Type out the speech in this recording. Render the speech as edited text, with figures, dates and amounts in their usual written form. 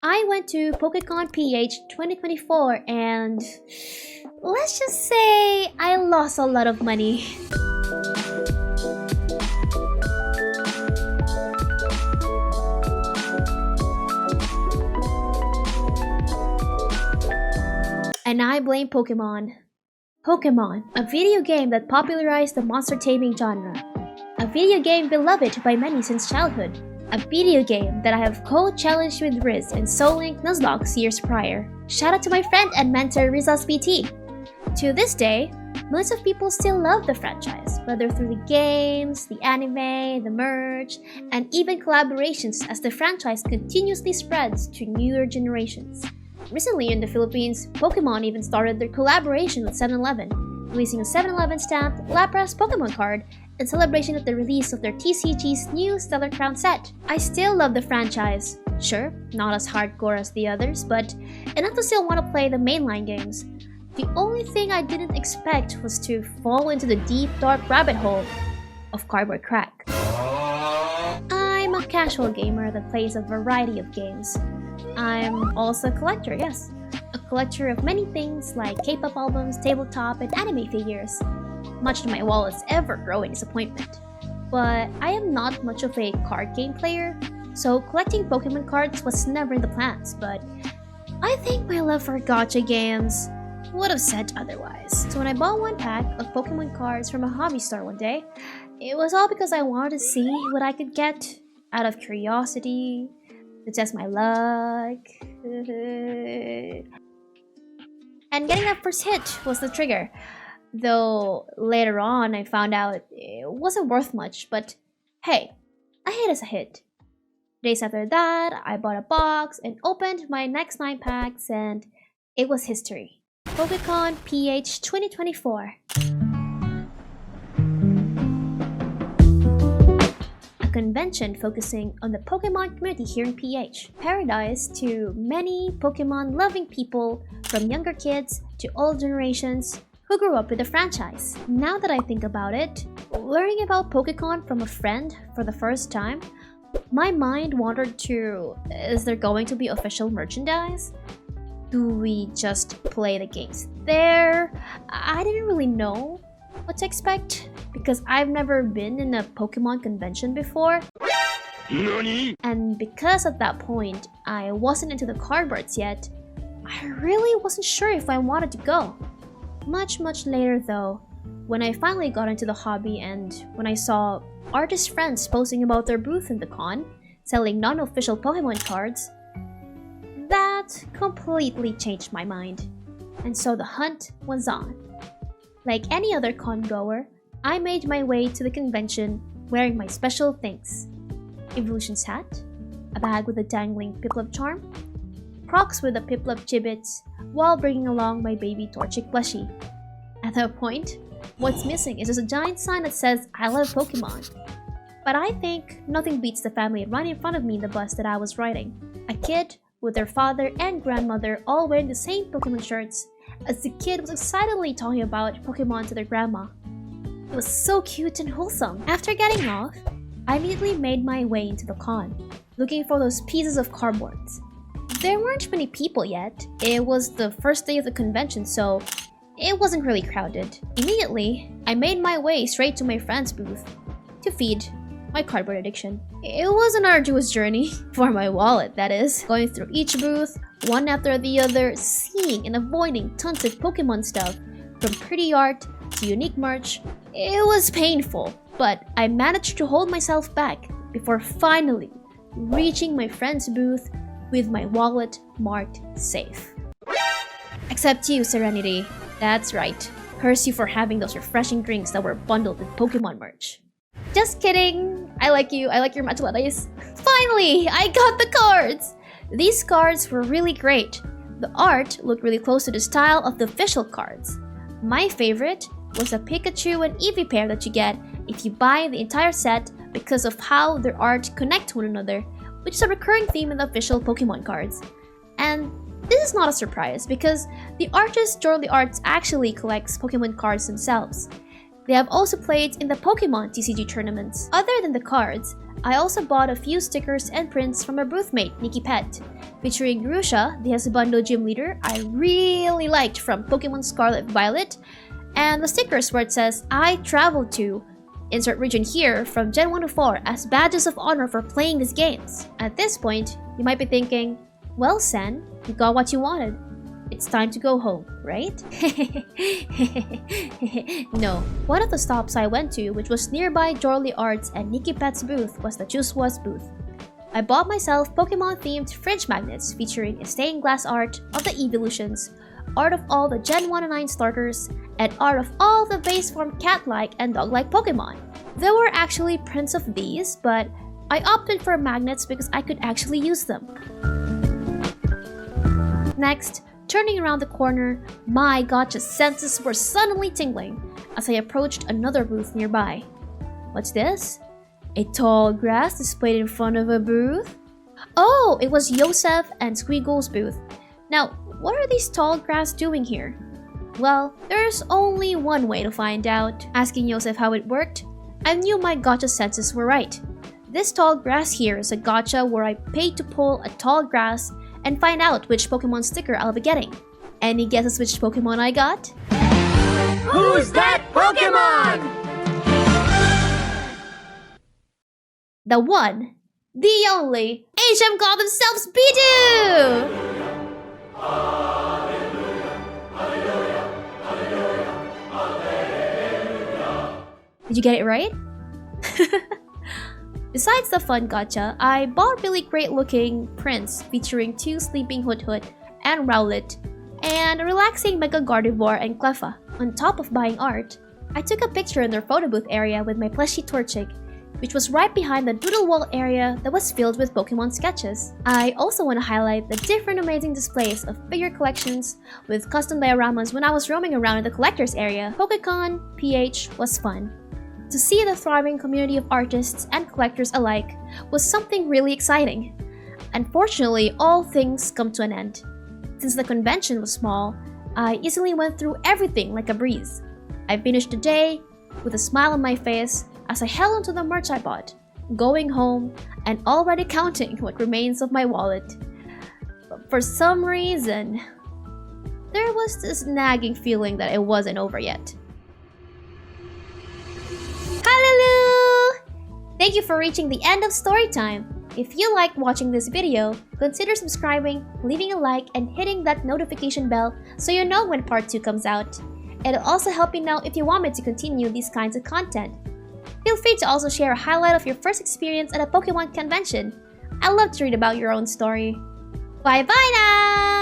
I went to PokeConPH 2024 and let's just say I lost a lot of money. And I blame Pokemon. Pokemon, a video game that popularized the monster taming genre. A video game beloved by many since childhood. A video game that I have co-challenged with Riz and Soul Link Nuzlocke years prior. Shout out to my friend and mentor Rizas BT. To this day, millions of people still love the franchise, whether through the games, the anime, the merch, and even collaborations as the franchise continuously spreads to newer generations. Recently in the Philippines, Pokemon even started their collaboration with 7-Eleven, releasing a 7-Eleven stamped Lapras Pokemon card in celebration of the release of their TCG's new Stellar Crown set. I still love the franchise. Sure, not as hardcore as the others, but enough to still want to play the mainline games. The only thing I didn't expect was to fall into the deep, dark rabbit hole of cardboard crack. I'm a casual gamer that plays a variety of games. I'm also a collector, yes. A collector of many things like K-pop albums, tabletop, and anime figures. Much to my wallet's ever-growing disappointment. But I am not much of a card game player, so collecting Pokemon cards was never in the plans, but I think my love for gacha games would have said otherwise. So when I bought one pack of Pokemon cards from a hobby store one day, it was all because I wanted to see what I could get out of curiosity, to test my luck. And getting that first hit was the trigger. Though later on I found out it wasn't worth much, but hey, a hit is a hit. Days after that, I bought a box and opened my next 9 packs and it was history. PokeConPH 2024. A convention focusing on the Pokemon community here in PH. Paradise to many Pokemon-loving people from younger kids to old generations who grew up with the franchise. Now that I think about it, learning about PokeCon from a friend for the first time, my mind wandered to, is there going to be official merchandise? Do we just play the games there? I didn't really know what to expect because I've never been in a Pokemon convention before. NANI? And because at that point, I wasn't into the cardboards yet, I really wasn't sure if I wanted to go. Much later though, when I finally got into the hobby and when I saw artist friends posting about their booth in the con, selling non-official Pokemon cards, that completely changed my mind. And so the hunt was on. Like any other con goer, I made my way to the convention wearing my special things. Evolution's hat, a bag with a dangling Piplup charm, Crocs with a Piplup Gibbets, while bringing along my baby Torchic plushie. At that point, what's missing is just a giant sign that says I love Pokemon. But I think nothing beats the family right in front of me in the bus that I was riding. A kid with their father and grandmother all wearing the same Pokemon shirts, as the kid was excitedly talking about Pokemon to their grandma. It was so cute and wholesome. After getting off, I immediately made my way into the con, looking for those pieces of cardboards. There weren't many people yet. It was the first day of the convention, so it wasn't really crowded. Immediately, I made my way straight to my friend's booth to feed my cardboard addiction. It was an arduous journey, for my wallet that is, going through each booth, one after the other, seeing and avoiding tons of Pokemon stuff, from pretty art to unique merch. It was painful, but I managed to hold myself back before finally reaching my friend's booth with my wallet marked safe. Except you, Serenity. That's right. Curse you for having those refreshing drinks that were bundled with Pokemon merch. Just kidding. I like you. I like your matcha lattes. Finally, I got the cards! These cards were really great. The art looked really close to the style of the official cards. My favorite was a Pikachu and Eevee pair that you get if you buy the entire set because of how their art connect to one another, which is a recurring theme in the official Pokemon cards. And this is not a surprise because the artist Jorly Arts actually collects Pokemon cards themselves. They have also played in the Pokemon TCG tournaments. Other than the cards, I also bought a few stickers and prints from my boothmate, Nikki Pet, featuring Grusha, the Husbando gym leader I really liked from Pokemon Scarlet Violet, and the stickers where it says, I traveled to, insert region here, from Gen 1 to 4 as badges of honor for playing these games. At this point, you might be thinking, well Sen, you got what you wanted. It's time to go home, right? No. One of the stops I went to, which was nearby Jorly Arts and Nikki Pet's booth, was the Juice Was booth. I bought myself Pokemon-themed fridge magnets featuring a stained glass art of the evolutions, art of all the Gen 1 and 9 starters, and art of all the base form cat-like and dog-like Pokemon. There were actually prints of these, but I opted for magnets because I could actually use them. Next, turning around the corner, my gotcha senses were suddenly tingling as I approached another booth nearby. What's this? A tall grass displayed in front of a booth? Oh, it was Yosef and Squeagle's booth. Now, what are these tall grass doing here? Well, there's only one way to find out. Asking Yosef how it worked, I knew my gotcha senses were right. This tall grass here is a gotcha where I paid to pull a tall grass and find out which Pokemon sticker I'll be getting. Any guesses which Pokemon I got? Who's that Pokemon? The one, the only, HM call themselves Bidoo! Did you get it right? Besides the fun gacha, I bought really great looking prints featuring 2 sleeping Hoot and Rowlet, and a relaxing Mega Gardevoir and Cleffa. On top of buying art, I took a picture in their photo booth area with my plushie Torchic, which was right behind the doodle wall area that was filled with Pokemon sketches. I also want to highlight the different amazing displays of figure collections with custom dioramas when I was roaming around in the collector's area. PokeConPH was fun. To see the thriving community of artists and collectors alike was something really exciting. Unfortunately, all things come to an end. Since the convention was small, I easily went through everything like a breeze. I finished the day with a smile on my face as I held onto the merch I bought, going home and already counting what remains of my wallet. But for some reason, there was this nagging feeling that it wasn't over yet. Halulu! Thank you for reaching the end of story time. If you liked watching this video, consider subscribing, leaving a like, and hitting that notification bell so you know when part 2 comes out. It'll also help me know if you want me to continue these kinds of content. Feel free to also share a highlight of your first experience at a Pokemon convention. I'd love to read about your own story. Bye bye now!